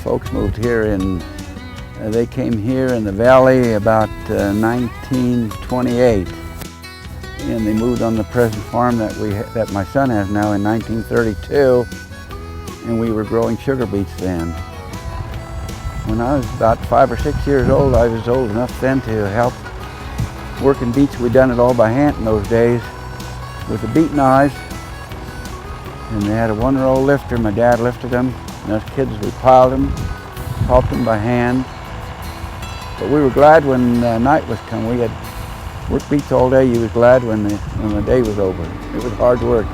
folks moved here they came here in the valley about 1928. And they moved on the present farm that my son has now in 1932. And we were growing sugar beets then. When I was about 5 or 6 years old, I was old enough then to help working beets. We'd done it all by hand in those days with the beet knives. And they had a one-row lifter. My dad lifted them. And us kids, we piled them, helped them by hand. But we were glad when night was come. We had worked beets all day. You was glad when the day was over. It was hard work.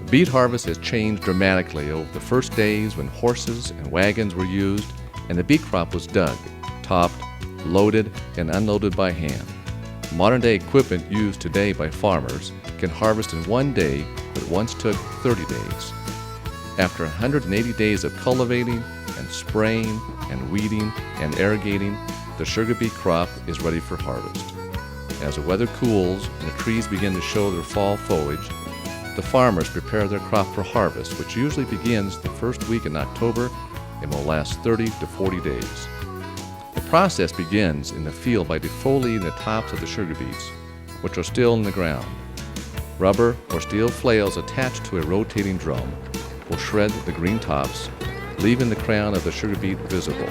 Beet harvest has changed dramatically over the first days when horses and wagons were used and the beet crop was dug, topped, loaded, and unloaded by hand. Modern-day equipment used today by farmers can harvest in one day what once took 30 days. After 180 days of cultivating and spraying and weeding and irrigating, the sugar beet crop is ready for harvest. As the weather cools and the trees begin to show their fall foliage, the farmers prepare their crop for harvest, which usually begins the first week in October and will last 30 to 40 days. The process begins in the field by defoliating the tops of the sugar beets, which are still in the ground. Rubber or steel flails attached to a rotating drum will shred the green tops, leaving the crown of the sugar beet visible.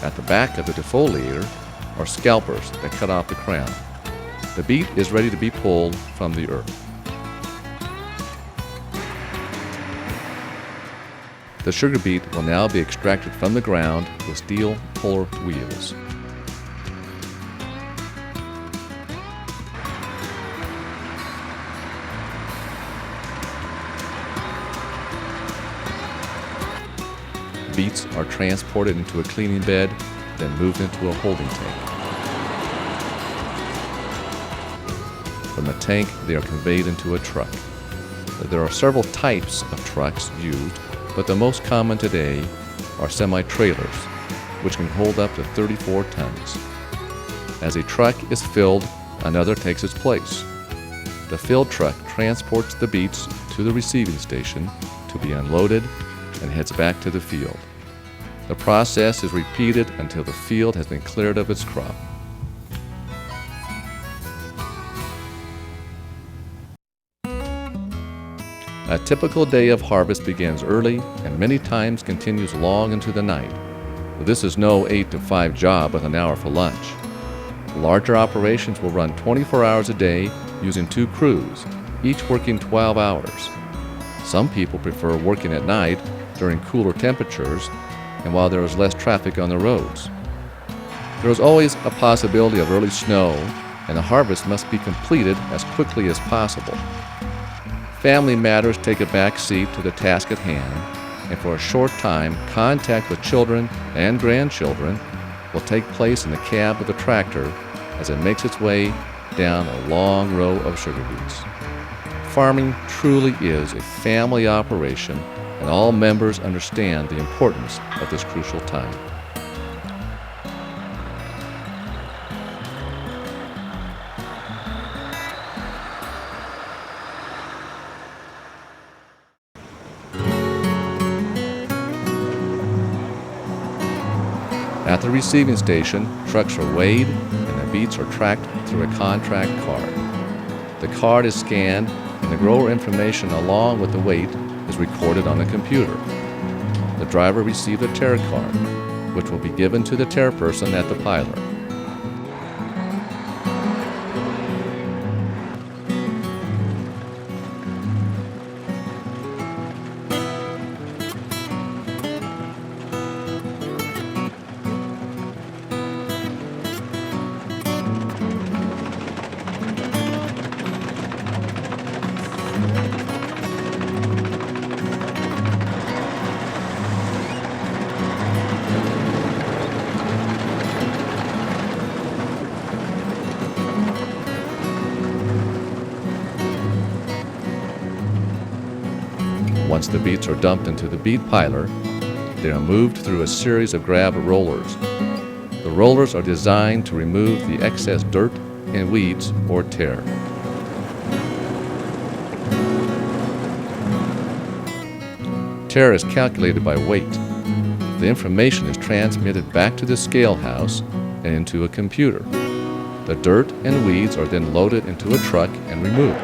At the back of the defoliator are scalpers that cut off the crown. The beet is ready to be pulled from the earth. The sugar beet will now be extracted from the ground with steel puller wheels. Beets are transported into a cleaning bed, then moved into a holding tank. From the tank, they are conveyed into a truck. There are several types of trucks used, but the most common today are semi-trailers, which can hold up to 34 tons. As a truck is filled, another takes its place. The filled truck transports the beets to the receiving station to be unloaded and heads back to the field. The process is repeated until the field has been cleared of its crop. A typical day of harvest begins early and many times continues long into the night. This is no 8 to 5 job with an hour for lunch. Larger operations will run 24 hours a day using 2 crews, each working 12 hours. Some people prefer working at night during cooler temperatures and while there is less traffic on the roads. There is always a possibility of early snow, and the harvest must be completed as quickly as possible. Family matters take a back seat to the task at hand, and for a short time, contact with children and grandchildren will take place in the cab of the tractor as it makes its way down a long row of sugar beets. Farming truly is a family operation, and all members understand the importance of this crucial time. At the receiving station, trucks are weighed and the beets are tracked through a contract card. The card is scanned and the grower information along with the weight is recorded on a computer. The driver received a tare card, which will be given to the tare person at the piler. Once the beets are dumped into the beet piler, they are moved through a series of grab rollers. The rollers are designed to remove the excess dirt and weeds or tare. Tare is calculated by weight. The information is transmitted back to the scale house and into a computer. The dirt and weeds are then loaded into a truck and removed.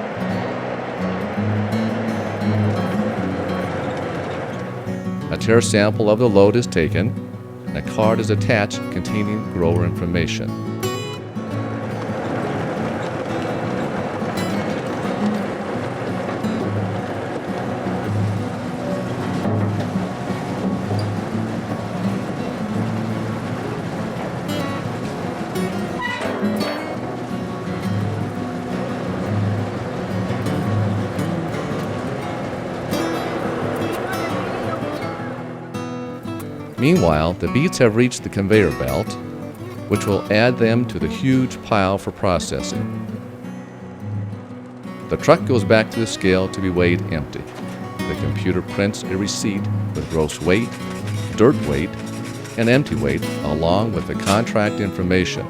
A tare sample of the load is taken, and a card is attached containing grower information. Meanwhile, the beets have reached the conveyor belt, which will add them to the huge pile for processing. The truck goes back to the scale to be weighed empty. The computer prints a receipt with gross weight, dirt weight, and empty weight, along with the contract information.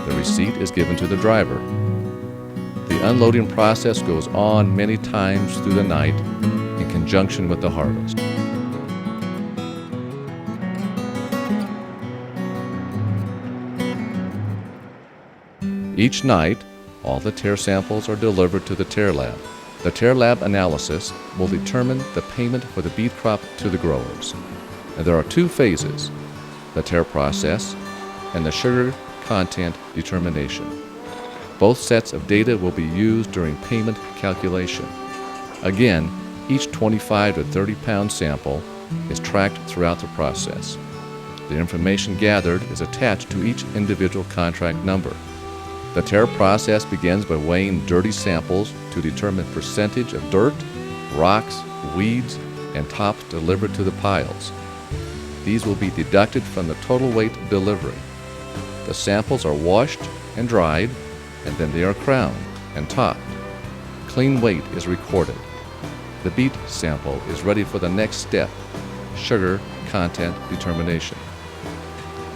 The receipt is given to the driver. The unloading process goes on many times through the night in conjunction with the harvest. Each night, all the tare samples are delivered to the tare lab. The tare lab analysis will determine the payment for the beet crop to the growers. And there are two phases, the tare process and the sugar content determination. Both sets of data will be used during payment calculation. Again, each 25 to 30 pound sample is tracked throughout the process. The information gathered is attached to each individual contract number. The tare process begins by weighing dirty samples to determine percentage of dirt, rocks, weeds, and tops delivered to the piles. These will be deducted from the total weight of delivery. The samples are washed and dried, and then they are crowned and topped. Clean weight is recorded. The beet sample is ready for the next step, sugar content determination.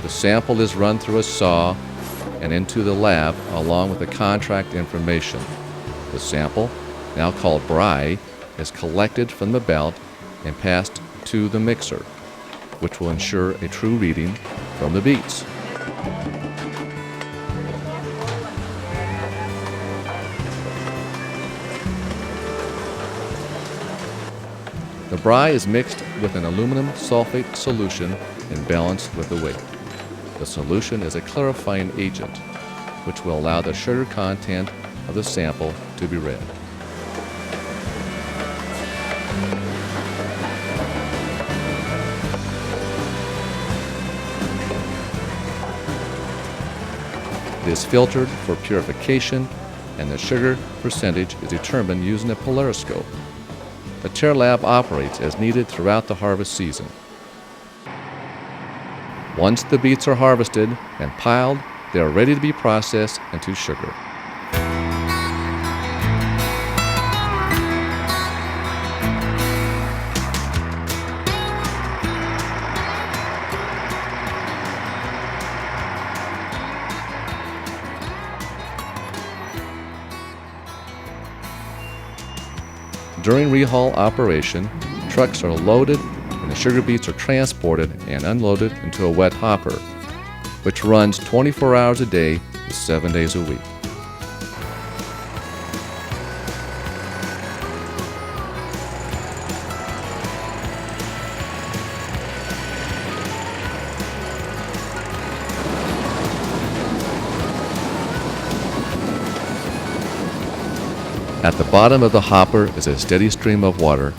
The sample is run through a saw and into the lab along with the contract information. The sample, now called brine, is collected from the belt and passed to the mixer, which will ensure a true reading from the beets. The brine is mixed with an aluminum sulfate solution and balanced with the weight. The solution is a clarifying agent, which will allow the sugar content of the sample to be read. It is filtered for purification, and the sugar percentage is determined using a polariscope. The tare lab operates as needed throughout the harvest season. Once the beets are harvested and piled, they are ready to be processed into sugar. During rehaul operation, trucks are loaded and the sugar beets are transported and unloaded into a wet hopper, which runs 24 hours a day, 7 days a week. At the bottom of the hopper is a steady stream of water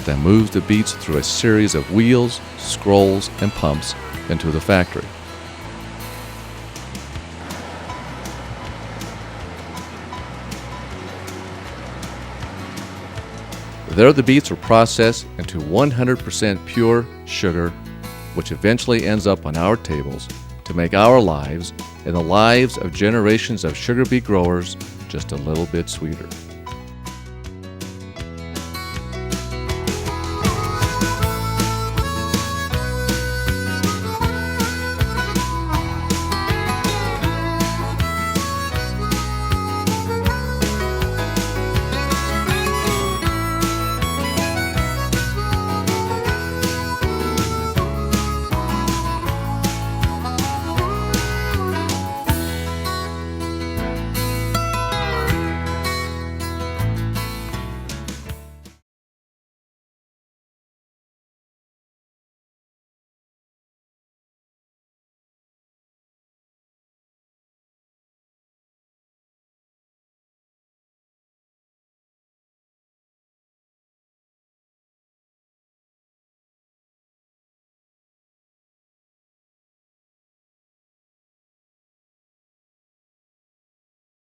that moves the beets through a series of wheels, scrolls, and pumps into the factory. There the beets are processed into 100% pure sugar, which eventually ends up on our tables to make our lives and the lives of generations of sugar beet growers just a little bit sweeter.